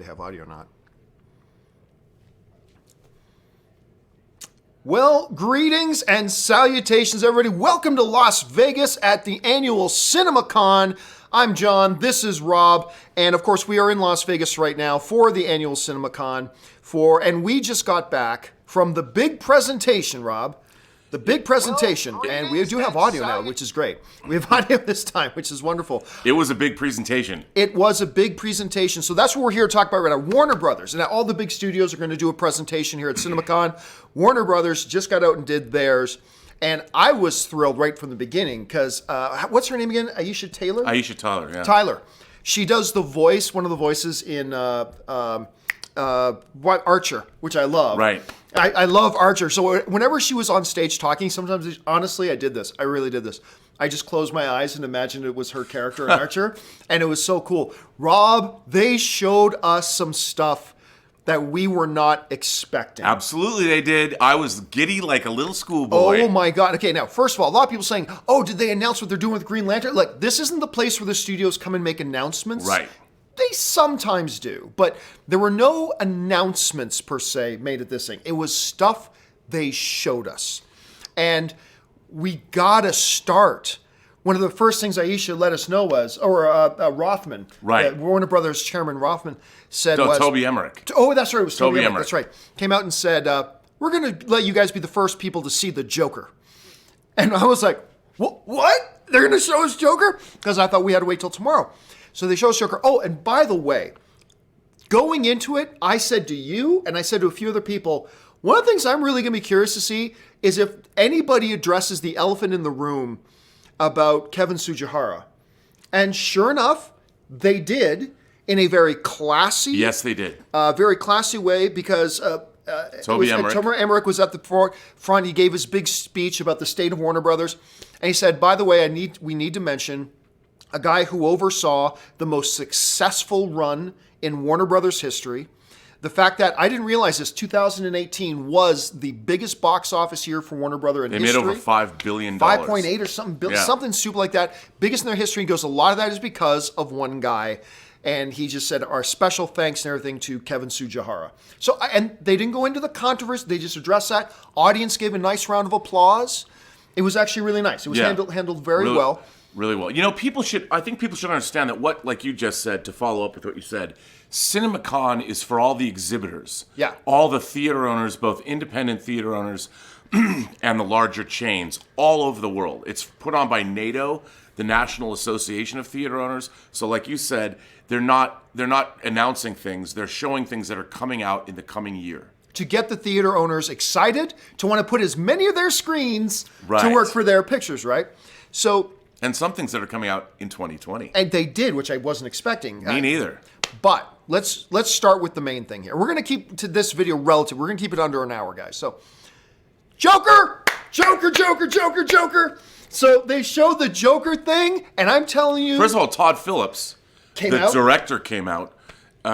They have audio or not. Well, greetings and salutations, everybody. Welcome to Las Vegas at the annual Cinemacon. I'm John, this is Rob, and of course we are in Las Vegas right now for the annual Cinemacon. And we just got back from the big presentation, Rob. The big presentation, and we do have audio now, which is great. We have audio this time, which is wonderful. It was a big presentation. It was a big presentation. So that's what we're here to talk about right now. Warner Brothers. And all the big studios are going to do a presentation here at Cinemacon. Warner Brothers just got out and did theirs. And I was thrilled right from the beginning because, what's her name again? Aisha Taylor? Aisha Tyler, yeah. Tyler. She does the voice, one of the voices in Archer, which I love. Right. I love Archer. So whenever she was on stage talking, sometimes, honestly, I did this. I really did this. I just closed my eyes and imagined it was her character in Archer. And it was so cool. Rob, they showed us some stuff that we were not expecting. Absolutely, they did. I was giddy like a little schoolboy. Oh my God. Okay, now, first of all, a lot of people saying, oh, did they announce what they're doing with Green Lantern? Like, this isn't the place where the studios come and make announcements. Right. They sometimes do, but there were no announcements per se made at this thing. It was stuff they showed us. And we gotta start. One of the first things Aisha let us know was, or Rothman, right. Warner Brothers chairman Rothman said Toby Emmerich. Oh, that's right, it was Toby Emmerich. Emmerich. That's right. Came out and said, we're gonna let you guys be the first people to see the Joker. And I was like, what? They're gonna show us Joker? Because I thought we had to wait till tomorrow. So they show us Joker. Oh, and by the way, going into it, I said to you, and I said to a few other people, one of the things I'm really going to be curious to see is if anybody addresses the elephant in the room about Kevin Tsujihara. And sure enough, they did in a very classy... Yes, they did. Very classy way because... Toby Emmerich was at the front. He gave his big speech about the state of Warner Brothers. And he said, by the way, we need to mention... a guy who oversaw the most successful run in Warner Brothers history. The fact that, I didn't realize this, 2018 was the biggest box office year for Warner Brothers in history. They made over $5 billion. 5.8 or something, something stupid like that. Biggest in their history. He goes, a lot of that is because of one guy. And he just said, our special thanks and everything to Kevin Tsujihara. So, and they didn't go into the controversy. They just addressed that. Audience gave a nice round of applause. It was actually really nice. It was handled very well. Really well. You know, I think people should understand that like you just said, to follow up with what you said, Cinemacon is for all the exhibitors. Yeah. All the theater owners, both independent theater owners and the larger chains all over the world. It's put on by NATO, the National Association of Theater Owners. So like you said, they're not announcing things. They're showing things that are coming out in the coming year. To get the theater owners excited, to want to put as many of their screens right. to work for their pictures, right? So... And some things that are coming out in 2020. And they did, which I wasn't expecting. Me neither. But let's start with the main thing here. We're going to keep to this video relative. We're going to keep it under an hour, guys. So, Joker! Joker, Joker, Joker, Joker! So they showed the Joker thing, and I'm telling you... First of all, Todd Phillips, the director, came out.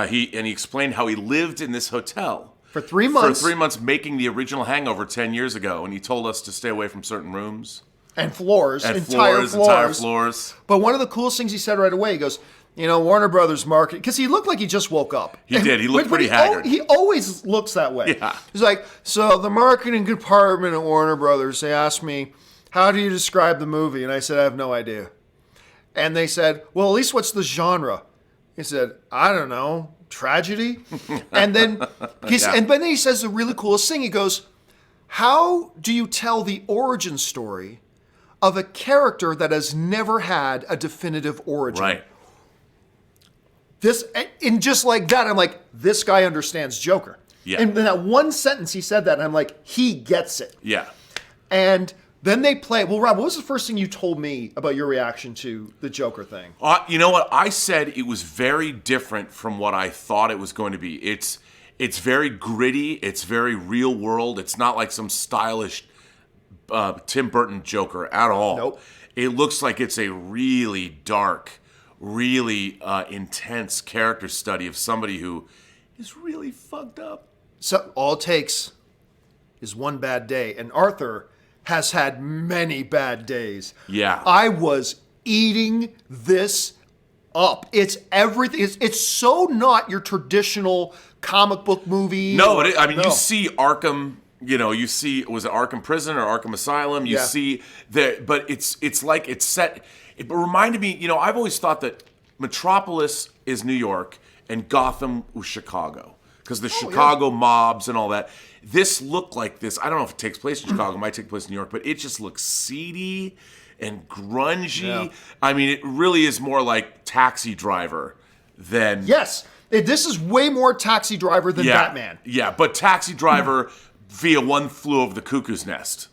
He explained how he lived in this hotel. For 3 months. For 3 months, making the original Hangover 10 years ago. And he told us to stay away from certain rooms. And floors. Entire floors. But one of the coolest things he said right away, he goes, you know, Warner Brothers market, because he looked like he just woke up. He did. He looked pretty haggard. He always looks that way. Yeah. He's like, so the marketing department at Warner Brothers, they asked me, how do you describe the movie? And I said, I have no idea. And they said, well, at least what's the genre? He said, I don't know, tragedy? And then then he says the really coolest thing. He goes, how do you tell the origin story of a character that has never had a definitive origin? Right. And just like that, I'm like, this guy understands Joker. Yeah. And in that one sentence he said that, and I'm like, he gets it. Yeah. And then they play. Well, Rob, what was the first thing you told me about your reaction to the Joker thing? You know what? I said it was very different from what I thought it was going to be. It's very gritty. It's very real world. It's not like some stylish Tim Burton Joker at all. Nope. It looks like it's a really dark, really intense character study of somebody who is really fucked up. So all it takes is one bad day, and Arthur has had many bad days. Yeah. I was eating this up. It's everything. It's so not your traditional comic book movie. No, you see Arkham. You see, was it Arkham Prison or Arkham Asylum? You see but it's like it's set. It reminded me. I've always thought that Metropolis is New York and Gotham was Chicago because the Chicago mobs and all that. This looked like this. I don't know if it takes place in Chicago. It might take place in New York, but it just looks seedy and grungy. Yeah. I mean, it really is more like Taxi Driver than... Yes. This is way more Taxi Driver than Batman. Yeah, but Taxi Driver via One Flew Over the Cuckoo's Nest.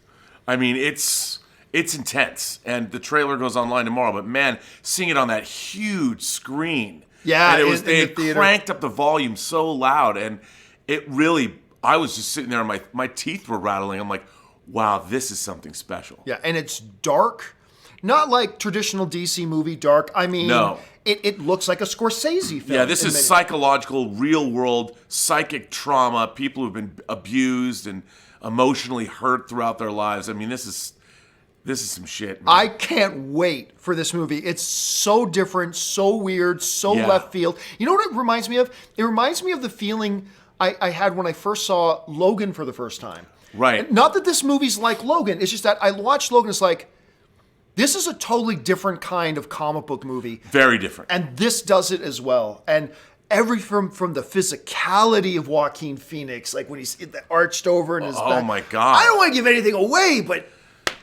I mean, it's intense. And the trailer goes online tomorrow. But man, seeing it on that huge screen... Yeah, and they had cranked up the volume so loud, and it really, I was just sitting there and my teeth were rattling. I'm like, wow, this is something special. Yeah, and it's dark. Not like traditional DC movie dark. I mean, no. It looks like a Scorsese film. Yeah, this is psychological, real world, psychic trauma, people who've been abused and emotionally hurt throughout their lives. I mean, this is some shit, man. I can't wait for this movie. It's so different, so weird, so left field. You know what it reminds me of? It reminds me of the feeling I had when I first saw Logan for the first time. Right. And not that this movie's like Logan. It's just that I watched Logan. It's like, this is a totally different kind of comic book movie. Very different. And this does it as well. And from the physicality of Joaquin Phoenix, like when he's arched over in his back. Oh my God. I don't want to give anything away, but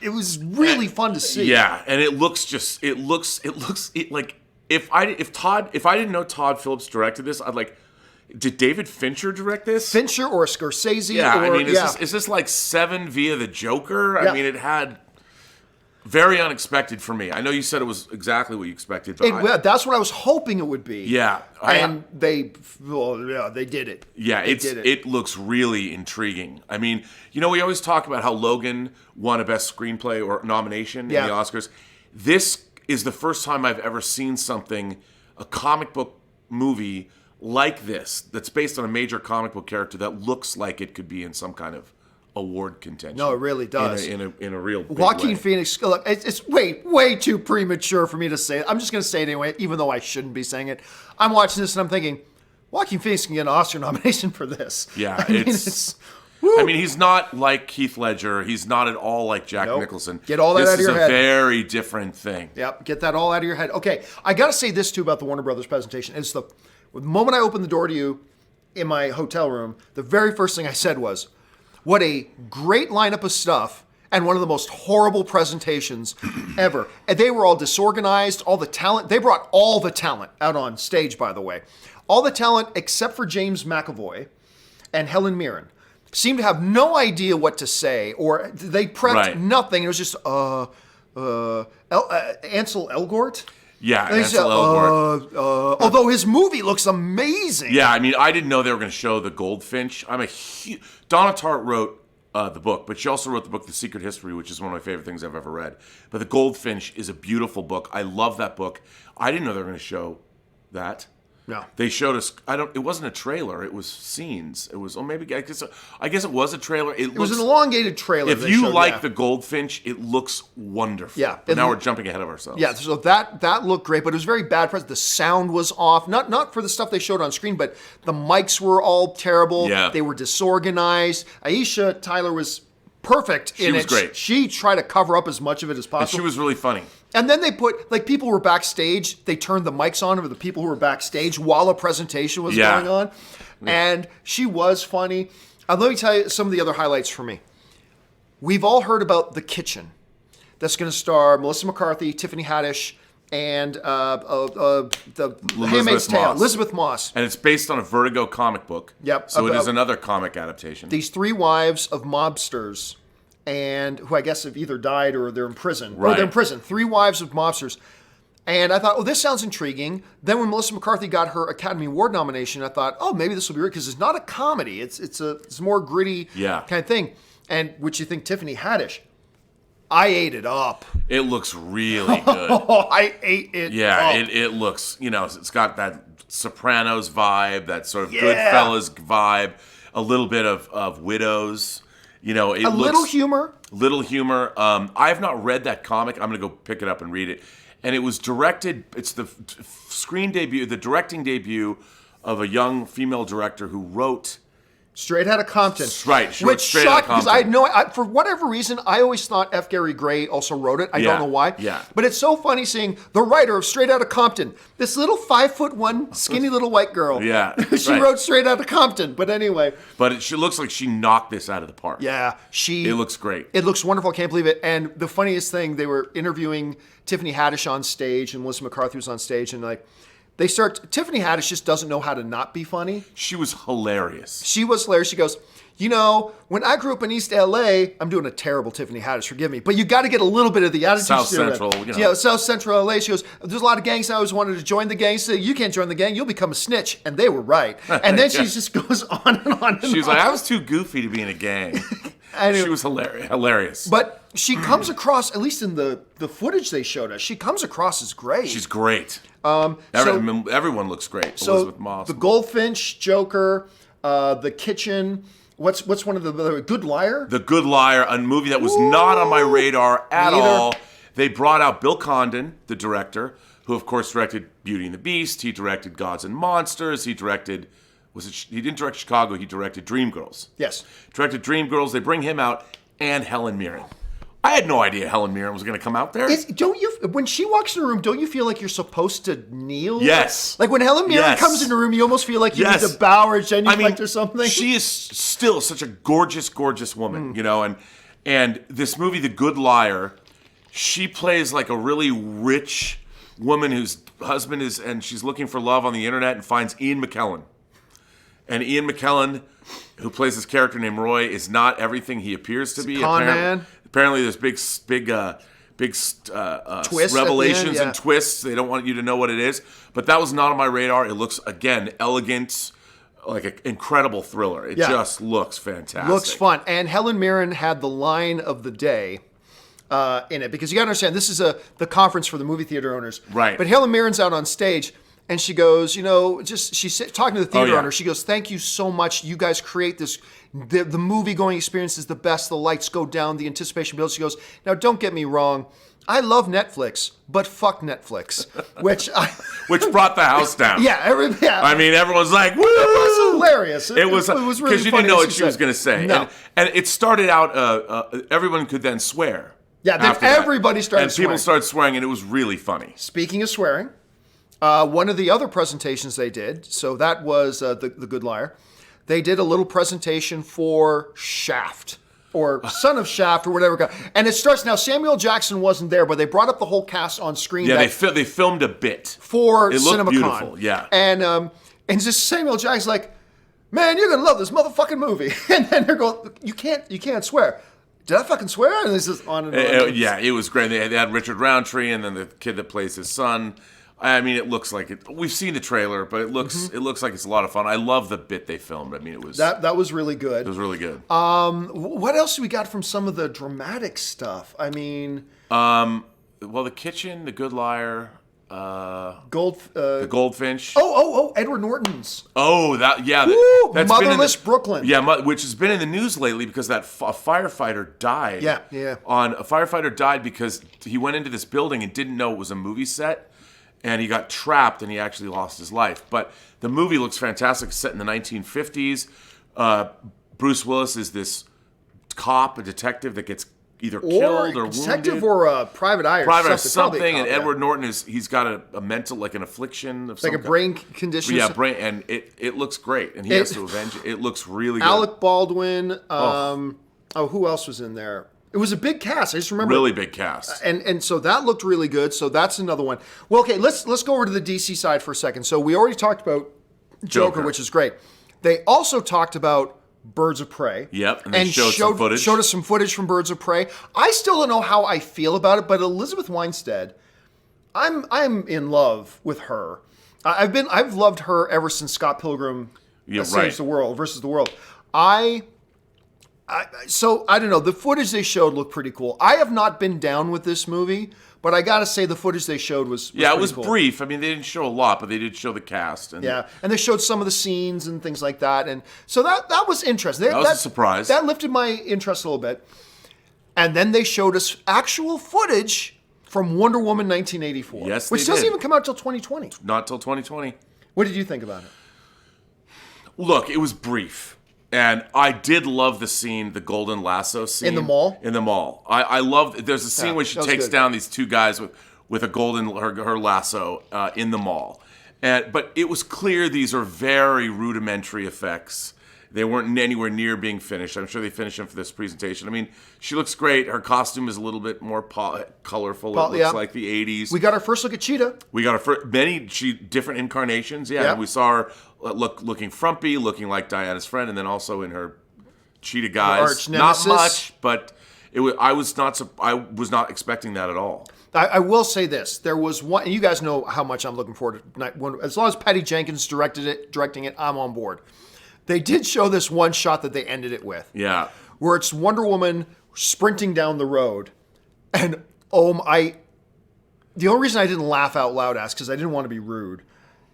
it was really fun to see. Yeah, and it looks like if I didn't know Todd Phillips directed this, I'd like, did David Fincher direct this? Fincher or Scorsese? Yeah, or, is this like Seven via the Joker? Yeah. I mean, it had very unexpected for me. I know you said it was exactly what you expected, but that's what I was hoping it would be. Yeah, and they did it. Yeah, it looks really intriguing. I mean, we always talk about how Logan won a Best Screenplay or nomination in the Oscars. This is the first time I've ever seen a comic book movie like this, that's based on a major comic book character that looks like it could be in some kind of award contention. No, it really does. In a real big Joaquin way. Phoenix, look, it's way too premature for me to say it. I'm just going to say it anyway, even though I shouldn't be saying it. I'm watching this and I'm thinking, Joaquin Phoenix can get an Oscar nomination for this. Yeah, I mean, he's not like Heath Ledger. He's not at all like Jack Nicholson. Get all that out of your head. This is a very different thing. Yep, get that all out of your head. Okay, I got to say this too about the Warner Brothers presentation. It's the moment I opened the door to you in my hotel room, the very first thing I said was, what a great lineup of stuff and one of the most horrible presentations ever. And they were all disorganized, all the talent. They brought all the talent out on stage, by the way. All the talent except for James McAvoy and Helen Mirren seemed to have no idea what to say, or they prepped nothing. It was just, Ansel Elgort? Yeah, Ansel Elgort. Although his movie looks amazing. Yeah, I mean, I didn't know they were going to show the Goldfinch. Donna Tartt wrote the book, but she also wrote the book The Secret History, which is one of my favorite things I've ever read. But The Goldfinch is a beautiful book. I love that book. I didn't know they were going to show that. No. They showed us. It wasn't a trailer. It was scenes. It was. Maybe. I guess it was a trailer. It was an elongated trailer. If you like the Goldfinch, it looks wonderful. Yeah. But now we're jumping ahead of ourselves. Yeah. So that looked great, but it was very bad press. The sound was off. Not for the stuff they showed on screen, but the mics were all terrible. Yeah. They were disorganized. Aisha Tyler was perfect in it. She was great. She tried to cover up as much of it as possible. And she was really funny. And then they put, like, people were backstage. They turned the mics on for the people who were backstage while a presentation was going on. And she was funny. Let me tell you some of the other highlights for me. We've all heard about The Kitchen. That's going to star Melissa McCarthy, Tiffany Haddish, and the Handmaid's Tale, Elizabeth Moss. And it's based on a Vertigo comic book. Yep. So it is another comic adaptation. These three wives of mobsters, and who I guess have either died or they're in prison. Right. Or they're in prison. Three wives of mobsters. And I thought, this sounds intriguing. Then when Melissa McCarthy got her Academy Award nomination, I thought, maybe this will be great, because it's not a comedy. It's a more gritty kind of thing. And what you think, Tiffany Haddish? I ate it up. It looks really good. I ate it up. Yeah, it looks, it's got that Sopranos vibe, that sort of Goodfellas vibe, a little bit of Widows. Little humor. Little humor. I have not read that comic. I'm going to go pick it up and read it. and it was directed. It's the screen debut, the directing debut of a young female director who wrote. Straight Outta Compton. Right. She Which wrote Straight Outta shocked because Compton. for whatever reason, I always thought F. Gary Gray also wrote it. I don't know why. Yeah. But it's so funny seeing the writer of Straight Outta Compton, this little 5'1" skinny little white girl. Yeah. She wrote Straight Outta Compton. But anyway. But she looks like she knocked this out of the park. Yeah. It looks great. It looks wonderful. I can't believe it. And the funniest thing, they were interviewing Tiffany Haddish on stage, and Melissa McCarthy was on stage, and Tiffany Haddish just doesn't know how to not be funny. She was hilarious. She was hilarious. She goes, when I grew up in East LA, I'm doing a terrible Tiffany Haddish, forgive me, but you got to get a little bit of the attitude. South Central, Yeah, South Central LA. She goes, there's a lot of gangs I always wanted to join the gang. So you can't join the gang, you'll become a snitch. And they were right. And then she just goes on and on and She's on. like, I was too goofy to be in a gang. She was hilarious. But she comes across, at least in the footage they showed us, she comes across as great. She's great. Everyone looks great. So Elizabeth Moss. The Goldfinch, Joker, The Kitchen. What's one of the Good Liar? The Good Liar, a movie that was not on my radar at all. They brought out Bill Condon, the director, who of course directed Beauty and the Beast. He directed Gods and Monsters. He directed, he didn't direct Chicago. He directed Dreamgirls. Yes. Directed Dreamgirls. They bring him out, and Helen Mirren. I had no idea Helen Mirren was going to come out there. When she walks in the room, don't you feel like you're supposed to kneel? Yes. Like when Helen Mirren comes in the room, you almost feel like you need to bow or genuflect or something. She is still such a gorgeous, gorgeous woman, and this movie, The Good Liar, she plays like a really rich woman whose husband and she's looking for love on the internet and finds Ian McKellen. And Ian McKellen, who plays this character named Roy, is not everything he appears to be. Con man. Apparently, there's big revelations and twists. They don't want you to know what it is. But that was not on my radar. It looks, again, elegant, like an incredible thriller. It just looks fantastic. Looks fun. And Helen Mirren had the line of the day in it. Because you got to understand, this is the conference for the movie theater owners. Right. But Helen Mirren's out on stage. And she goes, she's talking to the theater owner. She goes, thank you so much. You guys create this. The movie-going experience is the best. The lights go down. The anticipation builds. She goes, now, don't get me wrong. I love Netflix, but fuck Netflix. Which brought the house down. Yeah. I mean, everyone's like, woo! It was hilarious. It was really funny. Because you didn't know what she was going to say. No. And it started out, everyone could then swear. Yeah, then everybody started swearing. And people started swearing, and it was really funny. Speaking of swearing, one of the other presentations they did, so that was the Good Liar, they did a little presentation for Shaft, or Son of Shaft, or whatever. And it starts, now Samuel Jackson wasn't there, but they brought up the whole cast on screen. Yeah, they filmed a bit. For it looked Cinemacon. Beautiful, yeah. And just Samuel Jackson's like, man, you're going to love this motherfucking movie. And then they're going, you can't swear. Did I fucking swear? And this is on and on. Yeah, it was great. They had Richard Roundtree and then the kid that plays his son. I mean, it looks like it. We've seen the trailer, but it looks like it's a lot of fun. I love the bit they filmed. I mean, it was that was really good. It was really good. What else do we got from some of the dramatic stuff? I mean, The Kitchen, The Good Liar, the Goldfinch. Oh, Edward Norton's. Oh, that's Motherless Brooklyn. Yeah, which has been in the news lately because that a firefighter died. Yeah. A firefighter died because he went into this building and didn't know it was a movie set. And he got trapped, and he actually lost his life. But the movie looks fantastic. It's set in the 1950s. Bruce Willis is this cop, a detective that gets either killed or detective wounded. or a private eye or something. And Edward Norton he's got a mental, like an affliction of some like a brain condition. Yeah, brain, and it looks great. And he has to avenge it. It looks really good. Alec Baldwin. Who else was in there? It was a big cast. I just remember. Really big cast. And so that looked really good. So that's another one. Well, okay, let's go over to the DC side for a second. So we already talked about Joker, which is great. They also talked about Birds of Prey. Yep, and they showed some footage. Showed us some footage from Birds of Prey. I still don't know how I feel about it, but Elizabeth Winstead, I'm in love with her. I've loved her ever since Scott Pilgrim Saves the World versus the World. So, I don't know. The footage they showed looked pretty cool. I have not been down with this movie, but I got to say the footage they showed was it was cool. brief. I mean, they didn't show a lot, but they did show the cast. And and they showed some of the scenes and things like that. And so that was interesting. That was a surprise. That lifted my interest a little bit. And then they showed us actual footage from Wonder Woman 1984. Yes, which they doesn't did. even come out till 2020. Not till 2020. What did you think about it? Look, it was brief. And I did love the scene, the golden lasso scene. In the mall? In the mall. I love, there's a scene where she that was takes good. down these two guys with a golden, her lasso in the mall. But it was clear these are very rudimentary effects. They weren't anywhere near being finished. I'm sure they finished them for this presentation. I mean, she looks great. Her costume is a little bit more colorful. It looks like the 80s. We got our first look at Cheetah. We got many different incarnations. Yeah, we saw her looking frumpy, looking like Diana's friend, and then also in her cheetah guise. Arch nemesis. Not much, but I was not expecting that at all. I will say this: there was one, and you guys know how much I'm looking forward to. As long as Patty Jenkins directing it, I'm on board. They did show this one shot that they ended it with. Yeah. Where it's Wonder Woman sprinting down the road. And the only reason I didn't laugh out loud is because I didn't want to be rude.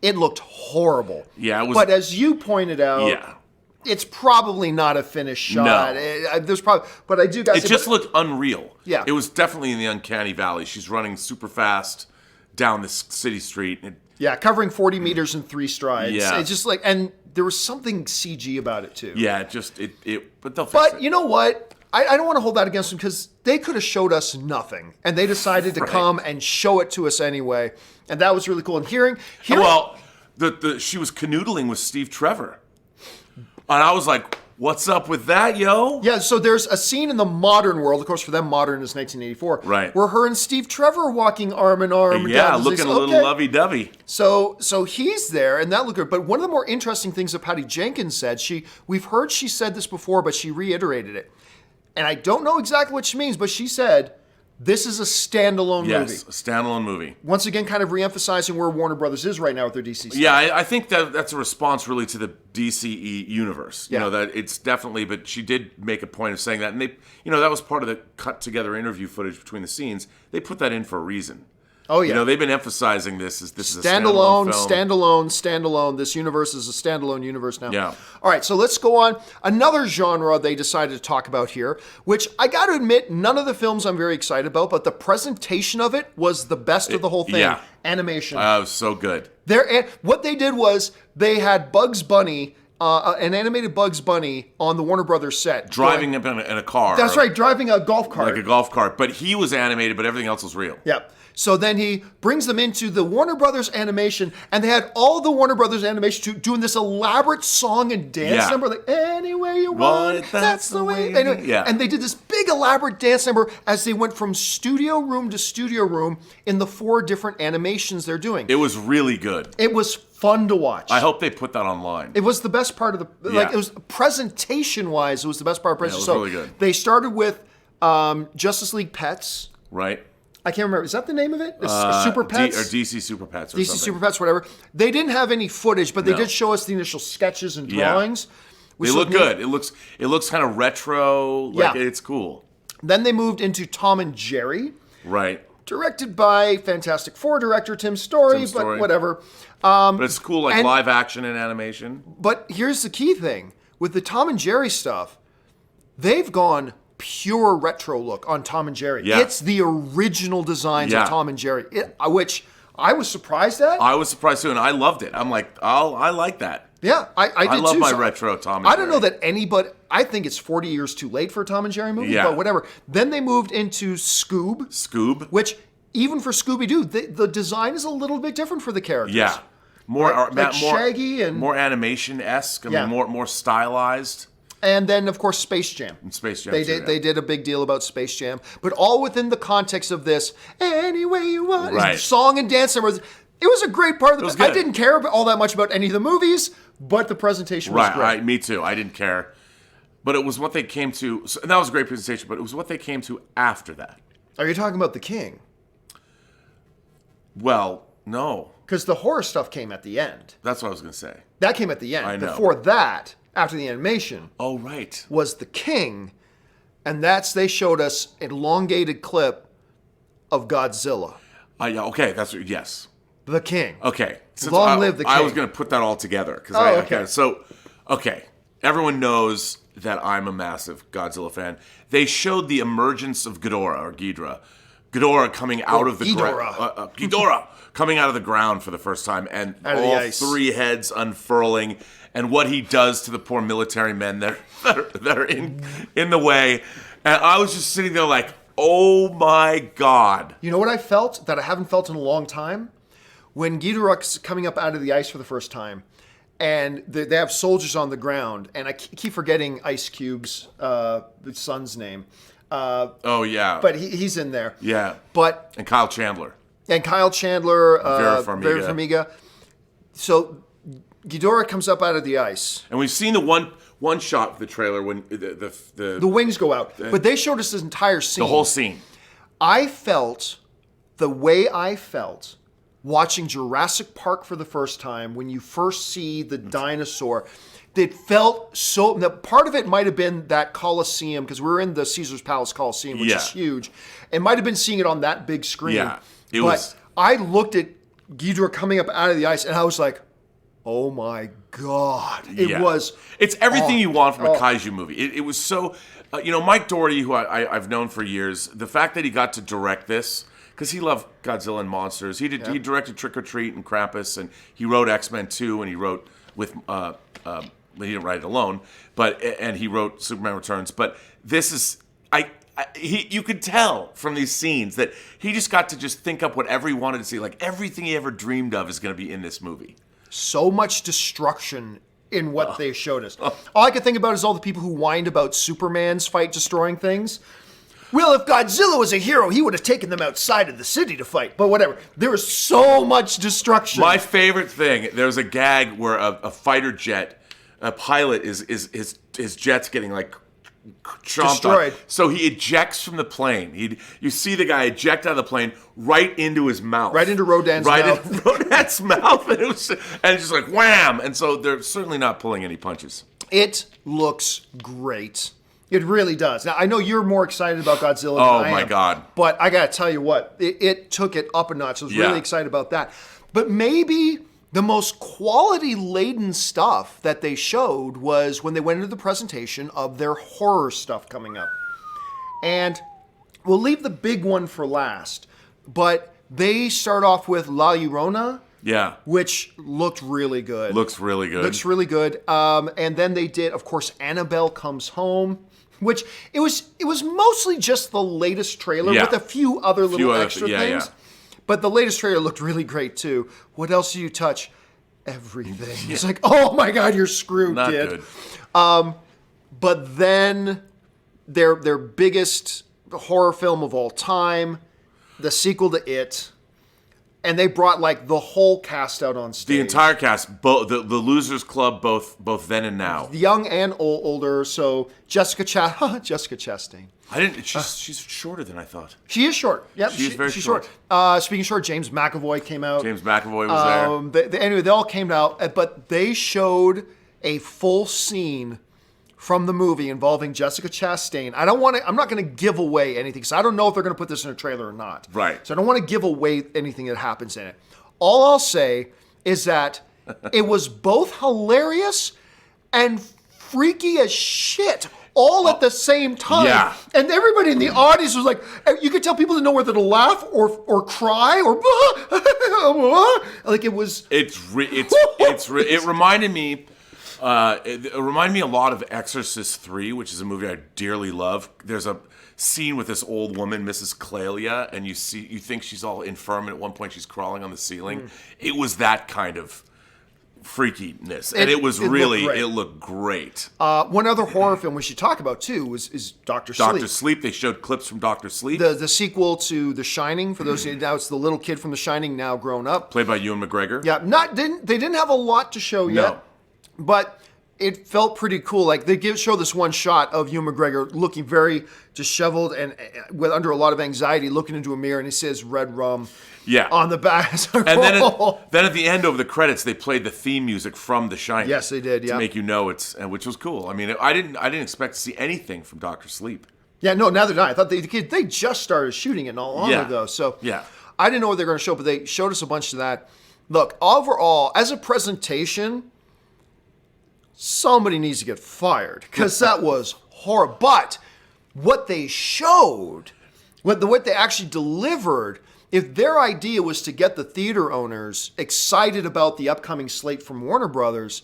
It looked horrible. Yeah, it was. But as you pointed out, it's probably not a finished shot. No. There's probably, but I do guys. It just looked unreal. Yeah. It was definitely in the uncanny valley. She's running super fast down this city street. Covering 40 meters in 3 strides. Yeah. It's just like, and there was something CG about it too. Yeah, but they'll fix it. But you know what? I don't want to hold that against them because they could have showed us nothing, and they decided to come and show it to us anyway, and that was really cool. And hearing well, she was canoodling with Steve Trevor, and I was like, "What's up with that, yo?" Yeah, so there's a scene in the modern world, of course, for them, modern is 1984, right? Where her and Steve Trevor are walking arm in arm. Yeah, looking a little lovey-dovey. So he's there, and that looked good. But one of the more interesting things that Patty Jenkins said, we've heard she said this before, but she reiterated it. And I don't know exactly what she means, but she said, this is a standalone movie. Yes, a standalone movie. Once again, kind of re-emphasizing where Warner Brothers is right now with their DC stuff. Yeah, I think that's a response really to the DCE universe. You know, that it's definitely, but she did make a point of saying that. And they, that was part of the cut together interview footage between the scenes. They put that in for a reason. Oh, yeah. They've been emphasizing this is a standalone film. This universe is a standalone universe now. Yeah. All right, so let's go on. Another genre they decided to talk about here, which I got to admit, none of the films I'm very excited about, but the presentation of it was the best of the whole thing. Yeah. Animation. It was so good. What they did was they had Bugs Bunny, an animated Bugs Bunny on the Warner Brothers set. Driving him in a car. That's right, driving a golf cart. Like a golf cart. But he was animated, but everything else was real. Yep. So then he brings them into the Warner Brothers animation, and they had all the Warner Brothers animation doing this elaborate song and dance number, like any way you want, that's the way. Anyway, and they did this big elaborate dance number as they went from studio room to studio room in the 4 different animations they're doing. It was really good. It was fun to watch. I hope they put that online. It was the best part of the it was presentation-wise. It was the best part of the presentation. It was really good. They started with Justice League Pets. Right. I can't remember. Is that the name of it? Super Pets? Or DC Super Pets or DC something. Super Pets, whatever. They didn't have any footage, but they did show us the initial sketches and drawings. They look good. It looks kind of retro. It's cool. Then they moved into Tom and Jerry. Right. Directed by Fantastic Four director Tim Story, but whatever. But it's cool, live action and animation. But here's the key thing. With the Tom and Jerry stuff, they've gone pure retro look on Tom and Jerry. Yeah. It's the original designs of Tom and Jerry, which I was surprised at. I was surprised too, and I loved it. I'm like, I like that. Yeah, I did too. I love my retro Tom and Jerry. I don't know that anybody, I think it's 40 years too late for a Tom and Jerry movie, but whatever. Then they moved into Scoob. Which, even for Scooby-Doo, the design is a little bit different for the characters. Yeah. More Shaggy and more animation-esque. I mean, more stylized. And then, of course, Space Jam. They did a big deal about Space Jam, but all within the context of this any way you want song and dance numbers. It was a great part of the. I didn't care all that much about any of the movies, but the presentation was great. Right, me too. I didn't care, but it was what they came to. And that was a great presentation, but it was what they came to after that. Are you talking about The King? Well, no, because the horror stuff came at the end. That's what I was going to say. That came at the end. I know. Before that, after the animation, was The King, and they showed us an elongated clip of Godzilla. Okay, yes. The King. Okay. Long live the King. I was going to put that all together. Okay. Everyone knows that I'm a massive Godzilla fan. They showed the emergence of Ghidorah, Ghidorah coming out of the Ghidorah. Ghidorah coming out of the ground for the first time, and Out of the all ice. 3 heads unfurling, and what he does to the poor military men that are in the way. And I was just sitting there like, oh my God. You know what I felt that I haven't felt in a long time? When Ghidorah's coming up out of the ice for the first time, and they have soldiers on the ground, and I keep forgetting Ice Cube's son's name. Oh yeah. But he's in there. Yeah. But And Kyle Chandler. and Kyle Chandler, Vera Vera Farmiga. Farmiga. So Ghidorah comes up out of the ice. And we've seen the one shot of the trailer when the wings go out. But they showed us this entire scene. whole scene. I felt the way I felt watching Jurassic Park for the first time when you first see the dinosaur. It felt so. Now, part of it might have been that Coliseum, because we were in the Caesar's Palace Coliseum, which is huge. It might have been seeing it on that big screen. Yeah, it but was. I looked at Ghidorah coming up out of the ice, and I was like, "Oh my God!" It was. It's everything you want from a kaiju movie. It was so. Mike Doherty, who I've known for years, the fact that he got to direct this. Because he loved Godzilla and monsters. He directed Trick or Treat and Krampus, and he wrote X-Men 2, and he wrote with he didn't write it alone, and he wrote Superman Returns. But this is you could tell from these scenes that he just got to just think up whatever he wanted to see. Like everything he ever dreamed of is going to be in this movie. So much destruction in what they showed us. All I could think about is all the people who whined about Superman's fight destroying things. Well, if Godzilla was a hero, he would have taken them outside of the city to fight. But whatever. There was so much destruction. My favorite thing, there was a gag where a fighter jet, a pilot, his jet's getting like chomped Destroyed. on. So he ejects from the plane. You see the guy eject out of the plane right into his mouth. Right into Rodan's mouth. Right into Rodan's mouth. And it's just like wham! And so they're certainly not pulling any punches. It looks great. It really does. Now, I know you're more excited about Godzilla than I am. Oh, my God. But I got to tell you what, it took it up a notch. I was really excited about that. But maybe the most quality-laden stuff that they showed was when they went into the presentation of their horror stuff coming up. And we'll leave the big one for last. But they start off with La Llorona. Yeah. Which looked really good. Looks really good. Looks really good. And then they did, of course, Annabelle Comes Home, which it was mostly just the latest trailer with a few other little extra things. Yeah. But the latest trailer looked really great too. What else do you touch? Everything. It's like, oh my God, you're screwed, Not kid. good. But then their biggest horror film of all time, the sequel to It. And they brought like the whole cast out on stage. The entire cast, both the Losers Club, both then and now. Young and older. So Jessica Chastain. She's shorter than I thought. She is short. Yep, She's very she's short. Speaking of short, James McAvoy came out. James McAvoy was there. Anyway, they all came out, but they showed a full scene from the movie involving Jessica Chastain. I'm not going to give away anything because I don't know if they're going to put this in a trailer or not. Right. So I don't want to give away anything that happens in it. All I'll say is that it was both hilarious and freaky as shit all at the same time. Yeah. And everybody in the audience was like, you could tell people didn't know whether to laugh or cry or like it was. It reminded me. It reminded me a lot of Exorcist 3, which is a movie I dearly love. There's a scene with this old woman, Mrs. Clelia, and you think she's all infirm, and at one point she's crawling on the ceiling. It was that kind of freakiness, and it looked great. One other horror film we should talk about too is Dr. Sleep. Dr. Sleep. They showed clips from Dr. Sleep, the sequel to The Shining. For those who now, it's the little kid from The Shining now grown up, played by Ewan McGregor. Yeah, they didn't have a lot to show yet. No. But it felt pretty cool. Like they show this one shot of Ewan McGregor looking very disheveled and with under a lot of anxiety, looking into a mirror, and he says "Red Rum" on the back. And then at the end over the credits, they played the theme music from The Shining. Yes, they did. Yeah, to make you know which was cool. I mean, I didn't expect to see anything from Dr. Sleep. Yeah, no, neither did I. I thought they just started shooting it not long ago. So I didn't know what they were going to show, but they showed us a bunch of that. Look, overall, as a presentation, somebody needs to get fired because that was horrible. But what they showed what they actually delivered, if their idea was to get the theater owners excited about the upcoming slate from Warner Brothers,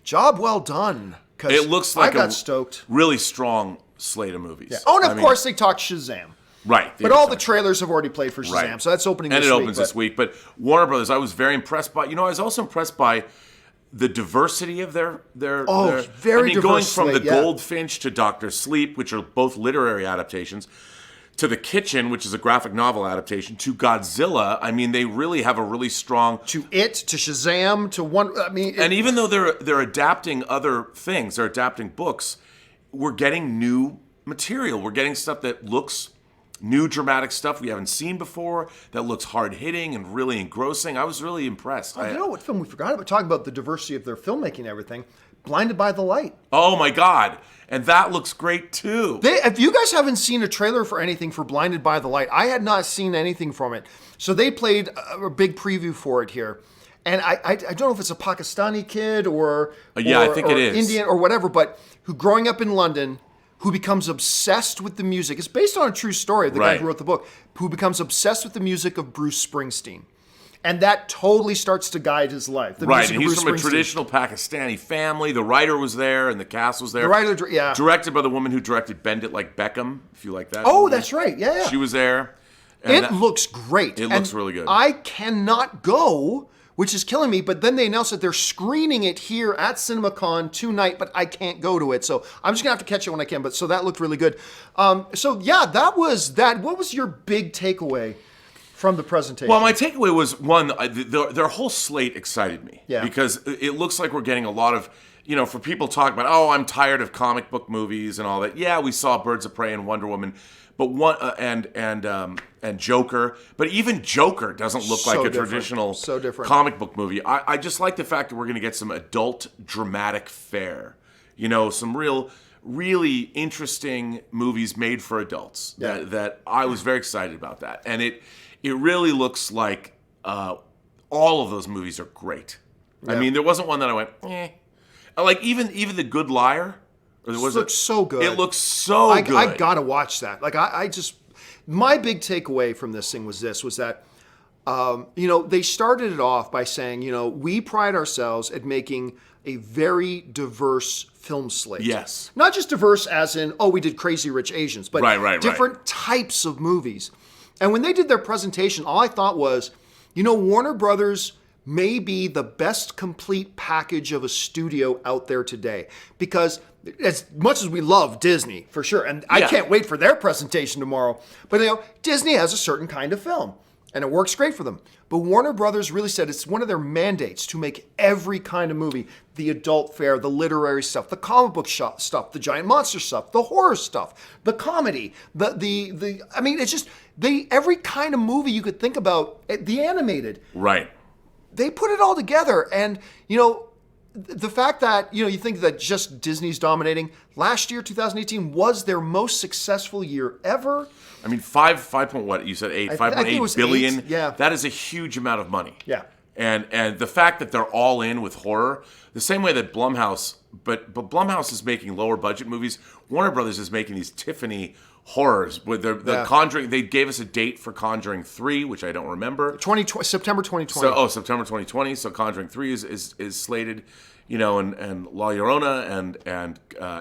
job well done. 'Cause It looks like I got a stoked. really strong slate of movies. Yeah. Oh, and of course they talked Shazam. Right. But all the trailers have already played for Shazam, Right. so that's opening and this it week. opens this week. But Warner Brothers, I was very impressed by. I was also impressed by the diversity of their very going diverse from slate, the Goldfinch to Doctor Sleep, which are both literary adaptations, to The Kitchen, which is a graphic novel adaptation, to Godzilla. I mean, they really have a really strong. To Shazam, to one. I mean, And even though they're adapting other things, they're adapting books, we're getting new material. We're getting stuff that looks new, dramatic stuff we haven't seen before, that looks hard-hitting and really engrossing. I was really impressed. you know what film we forgot about? Talking about the diversity of their filmmaking and everything. Blinded by the Light. Oh my God. And that looks great too. If you guys haven't seen a trailer for anything for Blinded by the Light, I had not seen anything from it. So they played a big preview for it here. And I don't know if it's a Pakistani kid or I think it is. Indian or whatever, but who growing up in London, who becomes obsessed with the music. It's based on a true story of the guy who wrote the book, who becomes obsessed with the music of Bruce Springsteen. And that totally starts to guide his life. Right, and he's from a traditional Pakistani family. The writer was there, and the cast was there. The writer, yeah. Directed by the woman who directed Bend It Like Beckham, if you like that. Oh, movie. that's right, yeah. She was there. And It looks great. It looks really good. I cannot go, which is killing me, but then they announced that they're screening it here at Cinemacon tonight, but I can't go to it. So I'm just going to have to catch it when I can. But so that looked really good. That was that. What was your big takeaway from the presentation? Well, my takeaway was, one, their whole slate excited me. Yeah. Because it looks like we're getting a lot of, for people talking about, oh, I'm tired of comic book movies and all that. Yeah, we saw Birds of Prey and Wonder Woman, but and Joker. But even Joker doesn't look like a traditional comic book movie. I just like the fact that we're going to get some adult dramatic fare. Some really interesting movies made for adults. Yeah. That I was very excited about that. And it really looks like all of those movies are great. Yeah. I mean, there wasn't one that I went, eh. Like even The Good Liar. It looks so good. It looks so good. I gotta watch that. Like I just, my big takeaway from this thing was that, they started it off by saying, we pride ourselves at making a very diverse film slate. Yes. Not just diverse as in, we did Crazy Rich Asians, but different types of movies. And when they did their presentation, all I thought was, Warner Brothers may be the best complete package of a studio out there today. Because as much as we love Disney, for sure, and I can't wait for their presentation tomorrow, but Disney has a certain kind of film, and it works great for them. But Warner Brothers really said it's one of their mandates to make every kind of movie, the adult fare, the literary stuff, the comic book stuff, the giant monster stuff, the horror stuff, the comedy, it's just, every kind of movie you could think about, the animated. Right. They put it all together, and the fact that you think that just Disney's dominating. Last year, 2018, was their most successful year ever. I mean, 5 point what you said 5.8 billion. 8, yeah, that is a huge amount of money. Yeah, and the fact that they're all in with horror, the same way that Blumhouse, but Blumhouse is making lower budget movies. Warner Brothers is making these Tiffany horrors with the Conjuring. They gave us a date for Conjuring 3, which I don't remember. September 2020. September 2020. So Conjuring 3 is slated, and La Llorona and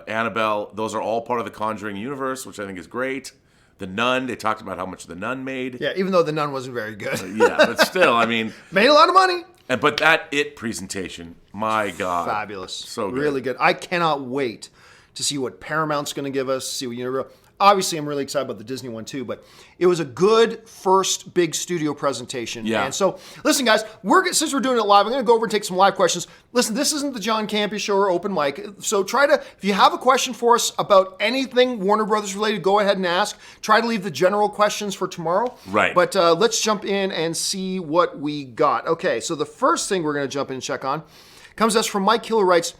Annabelle. Those are all part of the Conjuring universe, which I think is great. The Nun. They talked about how much The Nun made. Yeah, even though The Nun wasn't very good. But still, I mean, made a lot of money. But that presentation, my God, fabulous, so good. Really good. I cannot wait to see what Paramount's going to give us. See what Universal. Obviously, I'm really excited about the Disney one too, but it was a good first big studio presentation. Yeah. And so, listen, guys, since we're doing it live, I'm going to go over and take some live questions. Listen, this isn't the John Campea Show or open mic, so if you have a question for us about anything Warner Brothers related, go ahead and ask. Try to leave the general questions for tomorrow. Right. But let's jump in and see what we got. Okay, so the first thing we're going to jump in and check on comes to us from Mike Hill, who writes,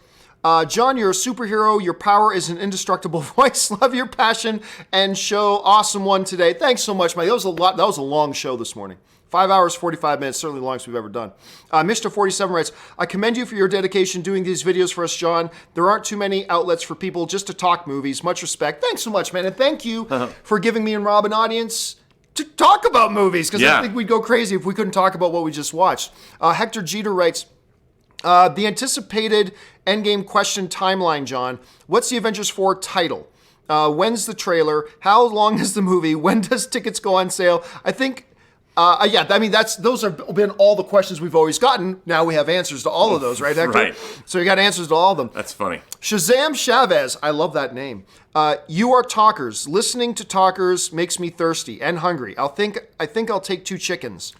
John, you're a superhero. Your power is an indestructible voice. Love your passion and show. Awesome one today. Thanks so much, Mike. That was a long show this morning. 5 hours, 45 minutes, certainly the longest we've ever done. Mr. 47 writes, I commend you for your dedication doing these videos for us, John. There aren't too many outlets for people just to talk movies. Much respect. Thanks so much, man. And thank you for giving me and Rob an audience to talk about movies, because I think we'd go crazy if we couldn't talk about what we just watched. Hector Jeter writes, the anticipated Endgame question timeline, John. What's the Avengers 4 title? When's the trailer? How long is the movie? When does tickets go on sale? I think... those have been all the questions we've always gotten. Now we have answers to all of those, right, Hector? Right. So you got answers to all of them. That's funny. Shazam Chavez, I love that name. You are talkers. Listening to talkers makes me thirsty and hungry. I think I'll take 2 chickens.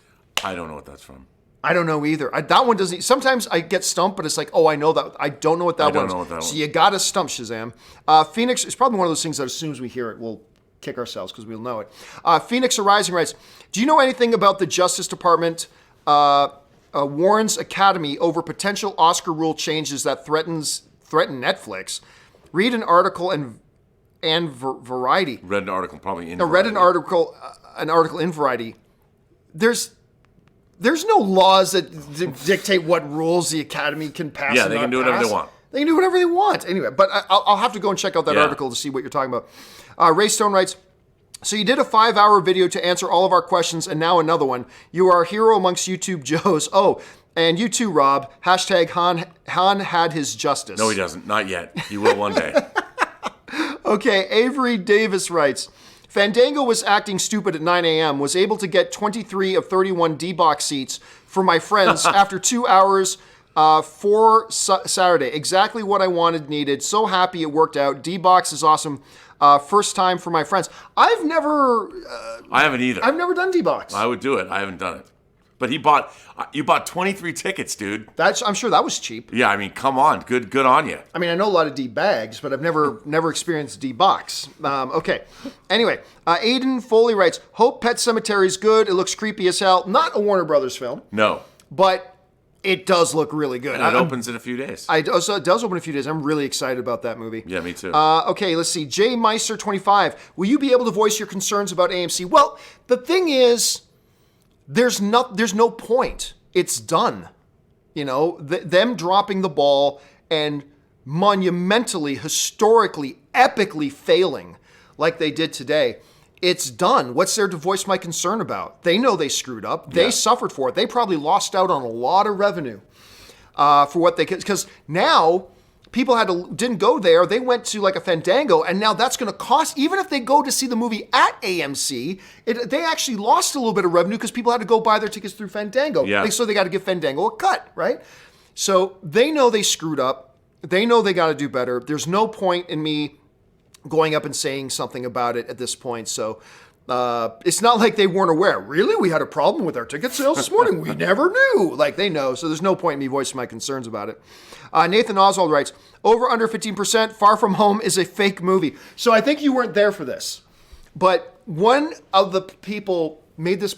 I don't know what that's from. I don't know either. That one doesn't. Sometimes I get stumped, but it's like, oh, I know that. I don't know what that one is. So you got to stump Shazam. Phoenix is probably one of those things that as soon as we hear it, we'll kick ourselves because we'll know it. Phoenix Arising writes, do you know anything about the Justice Department warns Academy over potential Oscar rule changes that threaten Netflix? Read an article and Variety. Read an article probably in Read an article in Variety. There's no laws that dictate what rules the Academy can pass. Yeah, they can do whatever they want. They can do whatever they want. Anyway, but I'll have to go and check out that article to see what you're talking about. Ray Stone writes, so you did a 5-hour video to answer all of our questions, and now another one. You are a hero amongst YouTube Joes. Oh, and you too, Rob. Hashtag Han had his justice. No, he doesn't. Not yet. He will one day. Okay, Avery Davis writes, Fandango was acting stupid at 9 a.m., was able to get 23 of 31 D-Box seats for my friends after 2 hours for Saturday. Exactly what I wanted, needed. So happy it worked out. D-Box is awesome. First time for my friends. I haven't either. I've never done D-Box. I would do it. I haven't done it. But you bought 23 tickets, dude. I'm sure that was cheap. Yeah, I mean, come on. Good on you. I mean, I know a lot of D-Bags, but I've never experienced D-Box. Okay. Anyway, Aiden Foley writes, hope Pet Sematary is good. It looks creepy as hell. Not a Warner Brothers film. No. But it does look really good. And it opens in a few days. It does open in a few days. I'm really excited about that movie. Yeah, me too. Okay, let's see. Jay Meister 25. Will you be able to voice your concerns about AMC? Well, the thing is, there's no point. It's done. You know, them dropping the ball and monumentally, historically, epically failing like they did today. It's done. What's there to voice my concern about? They know they screwed up. They suffered for it. They probably lost out on a lot of revenue for what they could. Because now people didn't go there. They went to like a Fandango, and now that's going to cost. Even if they go to see the movie at AMC, they actually lost a little bit of revenue because people had to go buy their tickets through Fandango. Yeah. So they got to give Fandango a cut, right? So they know they screwed up. They know they got to do better. There's no point in me going up and saying something about it at this point. So it's not like they weren't aware. Really? We had a problem with our ticket sales this morning? We never knew. Like, they know. So there's no point in me voicing my concerns about it. Nathan Oswald writes, over under 15%, Far From Home is a fake movie. So I think you weren't there for this. But one of the people made this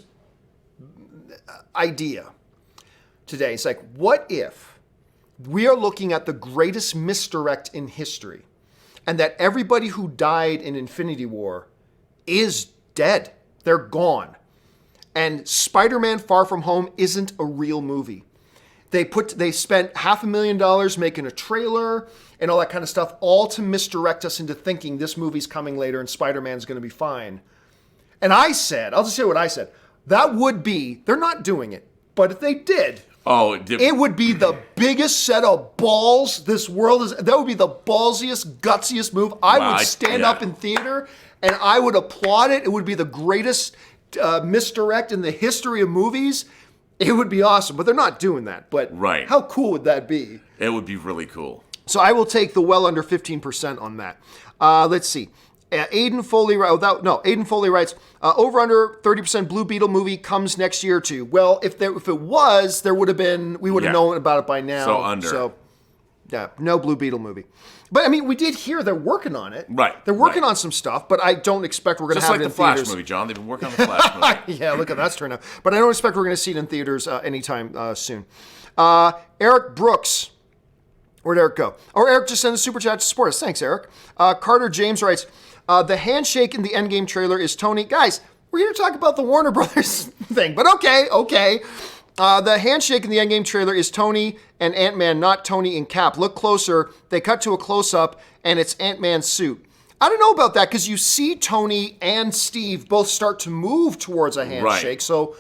idea today. It's like, what if we are looking at the greatest misdirect in history, and that everybody who died in Infinity War is dead. They're gone. And Spider-Man Far From Home isn't a real movie. They spent $500,000 making a trailer and all that kind of stuff, all to misdirect us into thinking this movie's coming later and Spider-Man's going to be fine. And I said, I'll just say what I said. That would be, they're not doing it, but if they did, it would be the biggest set of balls this world is. That would be the ballsiest, gutsiest move. I would stand up in theater and I would applaud it. It would be the greatest misdirect in the history of movies. It would be awesome, but they're not doing that. But how cool would that be? It would be really cool. So I will take the well under 15% on that. Let's see. Aiden Foley writes, over under 30% Blue Beetle movie comes next year too. Well, if it was, we would have known about it by now. So under. So, yeah, no Blue Beetle movie. But I mean, we did hear they're working on it. Right. They're working on some stuff, but I don't expect we're going to have it in theaters. Just like the Flash movie, John. They've been working on the Flash movie. Yeah, look at that's turned out. But I don't expect we're going to see it in theaters anytime soon. Eric Brooks Where'd Eric go? Oh, Eric just sent a super chat to support us. Thanks, Eric. Carter James writes, the handshake in the Endgame trailer is Tony. Guys, we're here to talk about the Warner Brothers thing, but okay. The handshake in the Endgame trailer is Tony and Ant-Man, not Tony and Cap. Look closer. They cut to a close-up, and it's Ant-Man's suit. I don't know about that, because you see Tony and Steve both start to move towards a handshake, Right. so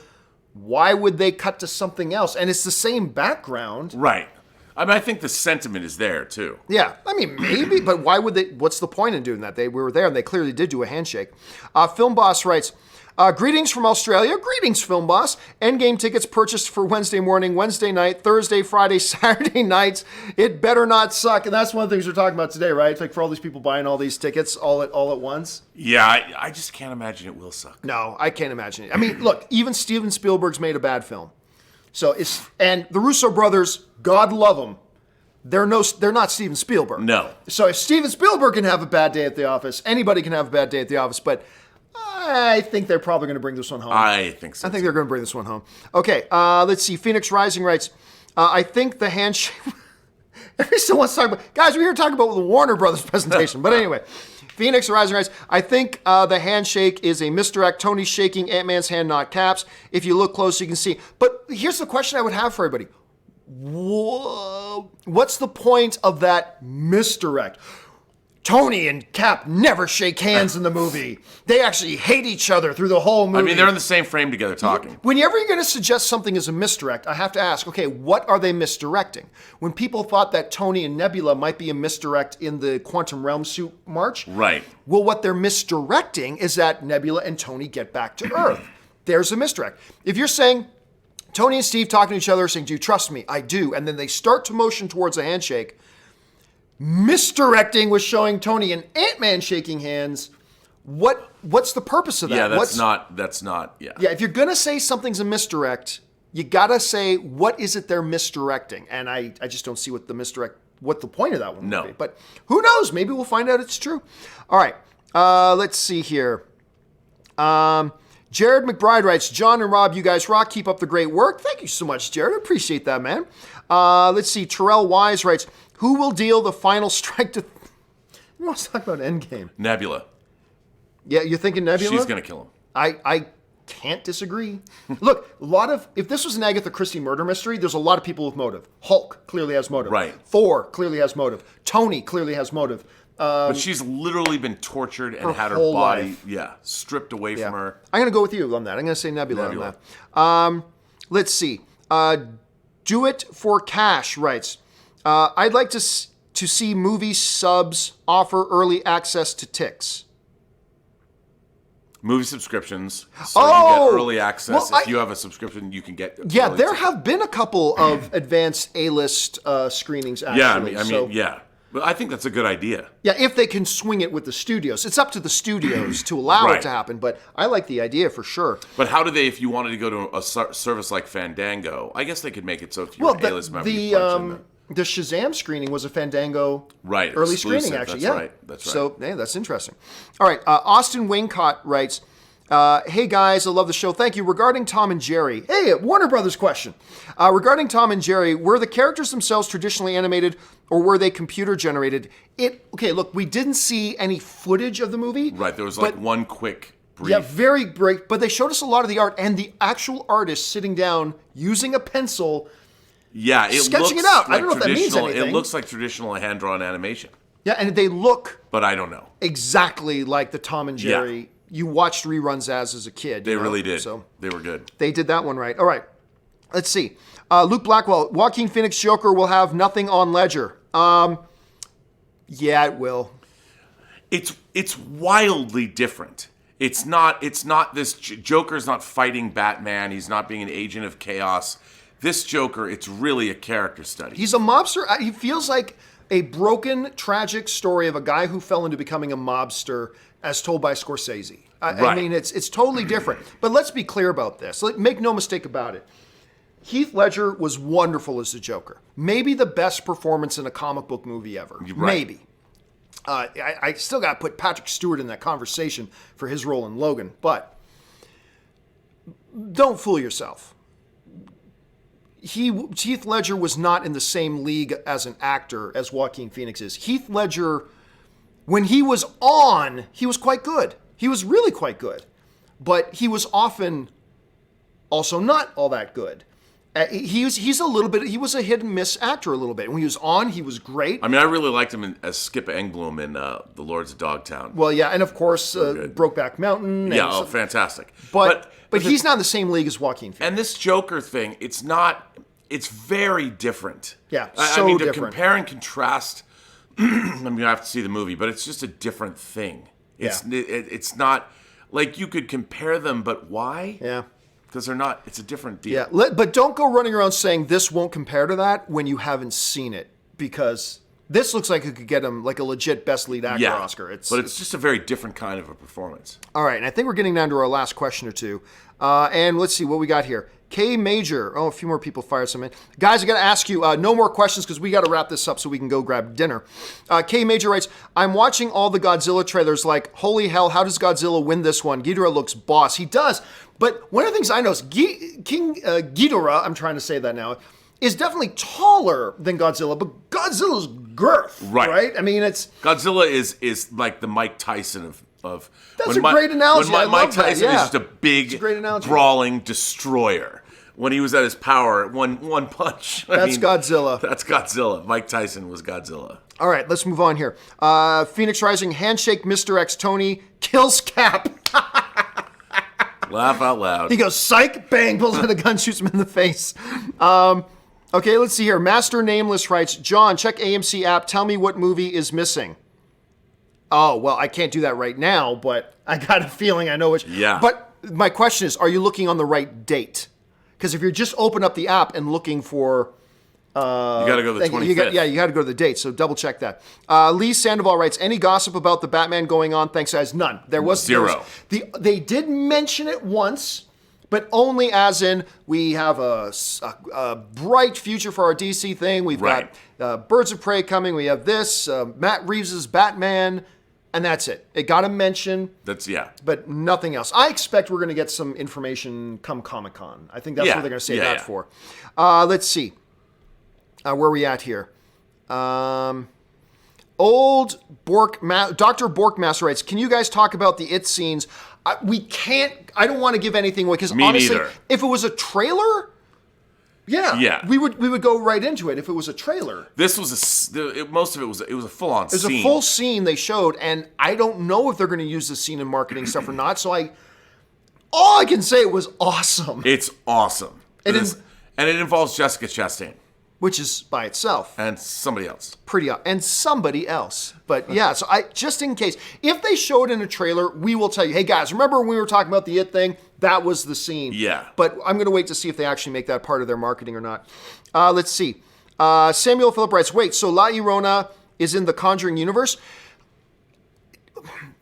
why would they cut to something else? And it's the same background. Right. I mean, I think the sentiment is there, too. Yeah, I mean, maybe, but why would they? What's the point in doing that? We were there, and they clearly did do a handshake. Film Boss writes, greetings from Australia. Greetings, Film Boss. Endgame tickets purchased for Wednesday morning, Wednesday night, Thursday, Friday, Saturday nights. It better not suck. And that's one of the things we're talking about today, right? It's like for all these people buying all these tickets all at once. Yeah, I just can't imagine it will suck. No, I can't imagine it. I mean, look, even Steven Spielberg's made a bad film. And the Russo brothers, God love them, they're not Steven Spielberg. No. So if Steven Spielberg can have a bad day at the office, anybody can have a bad day at the office. But I think they're probably going to bring this one home. I think so. I think they're going to bring this one home. Okay, let's see. Phoenix Rising writes, I think the handshake... Everybody still wants to talk about... Guys, we're here talking about the Warner Brothers presentation. But anyway, Phoenix Rising writes, I think the handshake is a misdirect. Tony's shaking Ant-Man's hand, not Cap's. If you look close, you can see. But here's the question I would have for everybody. What's the point of that misdirect? Tony and Cap never shake hands in the movie. They actually hate each other through the whole movie. I mean, they're in the same frame together talking. Whenever you're going to suggest something as a misdirect, I have to ask, okay, what are they misdirecting? When people thought that Tony and Nebula might be a misdirect in the Quantum Realm suit march. Right. Well, what they're misdirecting is that Nebula and Tony get back to Earth. There's a misdirect. If you're saying Tony and Steve talking to each other saying, do you trust me? I do. And then they start to motion towards a handshake. Misdirecting was showing Tony and Ant-Man shaking hands. What's the purpose of that? Yeah, that's not. Yeah, if you're going to say something's a misdirect, you got to say, what is it they're misdirecting? And I just don't see what the point of that one would be. But who knows? Maybe we'll find out it's true. All right, let's see here. Jared McBride writes, John and Rob, you guys rock. Keep up the great work. Thank you so much, Jared. I appreciate that, man. Let's see. Terrell Wise writes, who will deal the final strike to... Who wants to talk about Endgame? Nebula. Yeah, you're thinking Nebula? She's going to kill him. I can't disagree. Look, if this was an Agatha Christie murder mystery, there's a lot of people with motive. Hulk clearly has motive. Right. Thor clearly has motive. Tony clearly has motive. But she's literally been tortured and had her body, stripped away from her. I'm going to go with you on that. I'm going to say Nebula on that. Let's see. Do It for Cash writes, I'd like to see movie subs offer early access to Tix. Movie subscriptions, so you get early access. If you have a subscription, you can get. Yeah, there have been a couple of advanced A-list screenings. Actually, yeah. But I think that's a good idea. Yeah, if they can swing it with the studios. It's up to the studios to allow it to happen, but I like the idea for sure. But how do they, if you wanted to go to a service like Fandango, I guess they could make it so if you're an A-list member, you punch in there. The Shazam screening was a Fandango early screening, actually. That's right. So, that's interesting. All right, Austin Wingcott writes, hey guys, I love the show. Thank you. Regarding Tom and Jerry. Hey, Warner Brothers question. Regarding Tom and Jerry, were the characters themselves traditionally animated or were they computer generated? Okay, look, we didn't see any footage of the movie. Right, there was one quick brief. Yeah, very brief, but they showed us a lot of the art and the actual artist sitting down using a pencil. Yeah, sketching it out. I don't know if that means anything. It looks like traditional hand-drawn animation. Yeah, and they look... But I don't know. Exactly like the Tom and Jerry you watched reruns as a kid. They really did. So they were good. They did that one right. All right. Let's see. Luke Blackwell, Joaquin Phoenix Joker will have nothing on Ledger. Yeah, it will. It's wildly different. It's not this Joker's not fighting Batman. He's not being an agent of chaos. This Joker, it's really a character study. He's a mobster. He feels like a broken, tragic story of a guy who fell into becoming a mobster as told by Scorsese. I mean, it's totally different. But let's be clear about this. Make no mistake about it. Heath Ledger was wonderful as the Joker. Maybe the best performance in a comic book movie ever. Right. Maybe. I still got to put Patrick Stewart in that conversation for his role in Logan. But don't fool yourself. Heath Ledger was not in the same league as an actor as Joaquin Phoenix is. Heath Ledger, when he was on, he was quite good. He was really quite good. But he was often also not all that good. He was a hit and miss actor a little bit. When he was on, he was great. I mean, I really liked him as Skip Engblom in The Lords of Dogtown. Well, yeah, and of course, Brokeback Mountain. Yeah, fantastic. But he's not in the same league as Joaquin Phoenix. And this Joker thing, it's very different. Yeah, I mean, to different. compare and contrast, I'm going to have to see the movie, but it's just a different thing. It's not, like, you could compare them, but why? Yeah. Because they're not, it's a different deal. Yeah, but don't go running around saying this won't compare to that when you haven't seen it, because this looks like it could get him like a legit Best Lead Actor Oscar. But it's just a very different kind of a performance. All right, and I think we're getting down to our last question or two. And let's see what we got here. K Major. Oh, a few more people fired some in. Guys, I got to ask you, no more questions because we got to wrap this up so we can go grab dinner. K Major writes, I'm watching all the Godzilla trailers like, holy hell, how does Godzilla win this one? Ghidorah looks boss. He does. But one of the things I noticed, King Ghidorah, I'm trying to say that now, is definitely taller than Godzilla, but Godzilla's girth, right? I mean, it's... Godzilla is like the Mike Tyson of That's a great analogy. When Mike Tyson is just a big, brawling destroyer. When he was at his power, one punch. That's Godzilla. That's Godzilla. Mike Tyson was Godzilla. All right, let's move on here. Phoenix Rising, handshake Mr. X Tony, kills Cap. Laugh out loud. He goes, psych, bang, pulls out a gun, shoots him in the face. Okay, let's see here. Master Nameless writes, John, check AMC app. Tell me what movie is missing. Oh, well, I can't do that right now, but I got a feeling I know which. Yeah. But my question is, are you looking on the right date? Because if you're just open up the app and looking for... you got to go to the 25th. You got to go to the date, so double check that. Lee Sandoval writes, any gossip about the Batman going on? Thanks, guys. None. There was zero. They did mention it once, but only as in we have a bright future for our DC thing. We've got Birds of Prey coming. We have this, Matt Reeves' Batman, and that's it. It got a mention. But nothing else. I expect we're going to get some information come Comic-Con. I think that's what they're going to say that for. Let's see. Where are we at here? Dr. Borkmaster writes, can you guys talk about the It scenes? We can't. I don't want to give anything away because honestly, neither. If it was a trailer, we would go right into it. If it was a trailer, this was most of it was a full on scene. It was a full scene they showed, and I don't know if they're going to use this scene in marketing stuff or not. So all I can say it was awesome. It's awesome. And it involves Jessica Chastain. Which is by itself. And somebody else. And somebody else. But yeah, so just in case, if they show it in a trailer, we will tell you, hey guys, remember when we were talking about the It thing? That was the scene. Yeah. But I'm going to wait to see if they actually make that part of their marketing or not. Let's see. Samuel Phillip writes, wait, so La Llorona is in the Conjuring universe?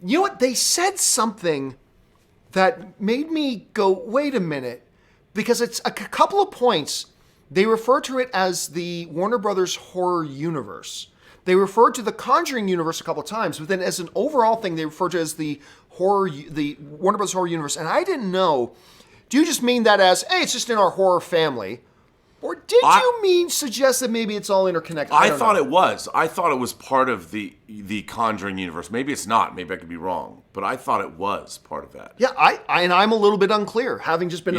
You know what? They said something that made me go, wait a minute. Because it's a couple of points. They refer to it as the Warner Brothers horror universe. They referred to the Conjuring universe a couple of times, but then as an overall thing, they refer to it as the Warner Brothers horror universe. And I didn't know. Do you just mean that as, hey, it's just in our horror family? Or did you suggest that maybe it's all interconnected? I thought it was. I thought it was part of the Conjuring universe. Maybe it's not. Maybe I could be wrong. But I thought it was part of that. Yeah, I'm a little bit unclear. Having just been,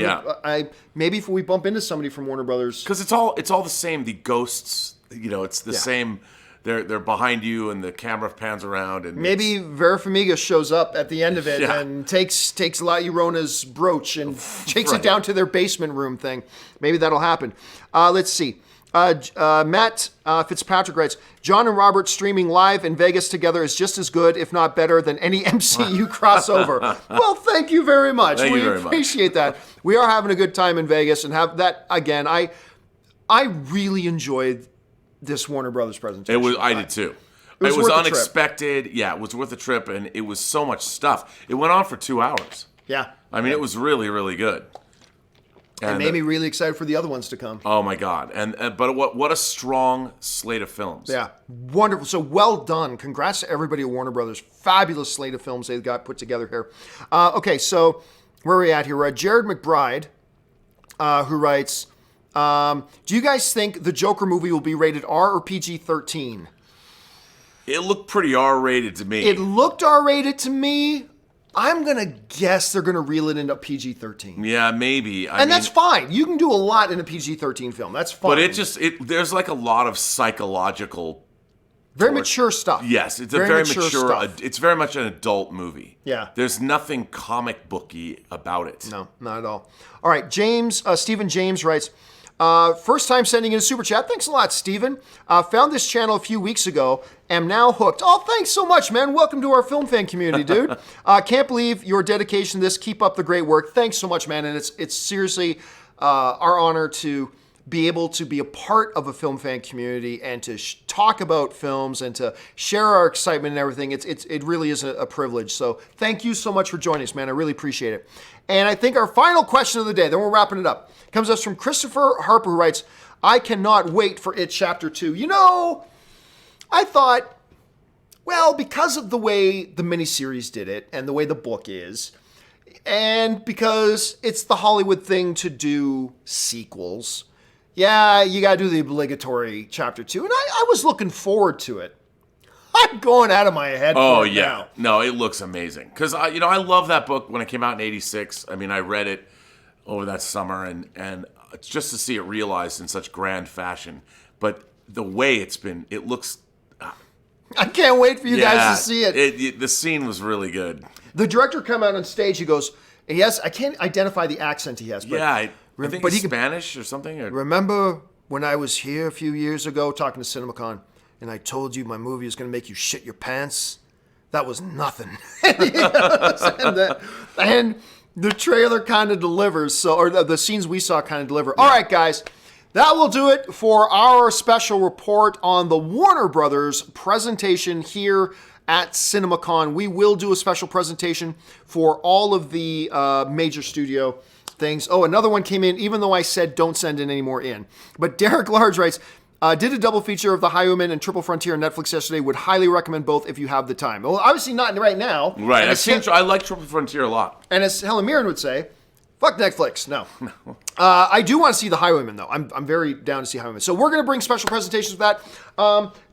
maybe if we bump into somebody from Warner Brothers, because it's all the same. The ghosts, it's the same. They're behind you, and the camera pans around, and maybe Vera Farmiga shows up at the end of it and takes La Llorona's brooch and takes it down to their basement room thing. Maybe that'll happen. Let's see. Matt Fitzpatrick writes, John and Robert streaming live in Vegas together is just as good, if not better, than any MCU crossover. Well, thank you very much. We appreciate that. We are having a good time in Vegas, and have that again. I really enjoyed this Warner Brothers presentation. I did too. It was unexpected. Yeah, it was worth the trip, and it was so much stuff. It went on for 2 hours. Yeah. I mean, it was really, really good. And made me really excited for the other ones to come. Oh my God! But what a strong slate of films. Yeah, wonderful. So well done. Congrats to everybody at Warner Brothers. Fabulous slate of films they've got put together here. Okay, so where are we at here? We're at Jared McBride, who writes, Do you guys think the Joker movie will be rated R or PG-13? It looked pretty R-rated to me. It looked R-rated to me. I'm going to guess they're going to reel it into PG-13. Yeah, maybe. And that's fine. You can do a lot in a PG-13 film. That's fine. But there's like a lot of psychological... Very mature stuff. Yes, it's very mature stuff. It's very much an adult movie. Yeah. There's nothing comic booky about it. No, not at all. All right, Stephen James writes, first time sending in a super chat. Thanks a lot, Stephen. Found this channel a few weeks ago. Am now hooked. Oh, thanks so much, man. Welcome to our film fan community, dude. Can't believe your dedication to this. Keep up the great work. Thanks so much, man. And it's seriously our honor to be able to be a part of a film fan community and to talk about films and to share our excitement and everything. It really is a privilege. So thank you so much for joining us, man. I really appreciate it. And I think our final question of the day, then we're wrapping it up, comes us from Christopher Harper, who writes, I cannot wait for It Chapter 2. You know, I thought, well, because of the way the miniseries did it and the way the book is, and because it's the Hollywood thing to do sequels, yeah, you got to do the obligatory Chapter 2. And I was looking forward to it. I'm going out of my head for it now. No, it looks amazing. Because, I love that book when it came out in 86. I mean, I read it over that summer, and just to see it realized in such grand fashion. But the way it looks... I can't wait for you guys to see it. The scene was really good. The director come out on stage, he goes, I can't identify the accent he has. But I think it's Spanish or something. Remember when I was here a few years ago talking to Cinemacon and I told you my movie is going to make you shit your pants? That was nothing. And the trailer kind of delivers, or the scenes we saw kind of deliver. Yeah. All right, guys, that will do it for our special report on the Warner Brothers presentation here at Cinemacon. We will do a special presentation for all of the major studio things. Oh, another one came in, even though I said don't send in any more in. But Derek Large writes, did a double feature of The Highwayman and Triple Frontier on Netflix yesterday. Would highly recommend both if you have the time. Well, obviously not right now. Right. I like Triple Frontier a lot. And as Helen Mirren would say, fuck Netflix. No. I do want to see The Highwayman, though. I'm very down to see Highwayman. So we're going to bring special presentations of that.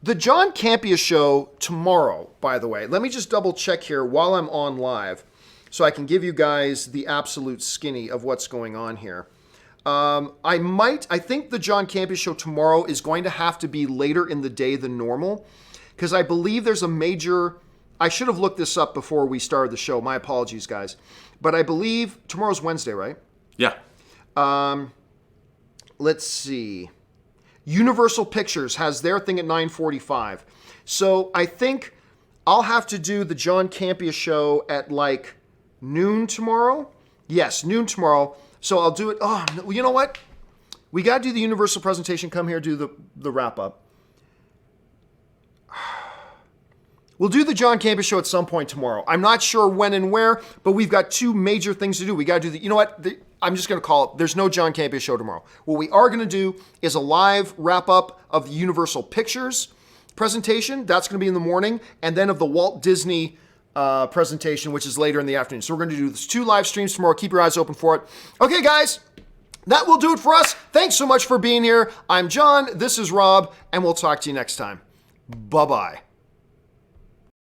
The John Campea Show tomorrow, by the way. Let me just double check here while I'm on live, so I can give you guys the absolute skinny of what's going on here. I think the John Campea Show tomorrow is going to have to be later in the day than normal, because I believe there's a major... I should have looked this up before we started the show. My apologies, guys. But I believe tomorrow's Wednesday, right? Yeah. Let's see. Universal Pictures has their thing at 9:45. So I think I'll have to do the John Campea Show at like noon tomorrow. Yes, noon tomorrow. So I'll do it. Oh, you know what? We got to do the Universal presentation. Come here, do the wrap up. We'll do the John Campea Show at some point tomorrow. I'm not sure when and where, but we've got two major things to do. We got to do you know what? I'm just going to call it. There's no John Campea Show tomorrow. What we are going to do is a live wrap up of the Universal Pictures presentation. That's going to be in the morning. And then of the Walt Disney presentation, which is later in the afternoon. So we're going to do this 2 live streams tomorrow. Keep your eyes open for it. Okay, guys, that will do it for us. Thanks so much for being here. I'm John. This is Rob, and we'll talk to you next time. Bye-bye.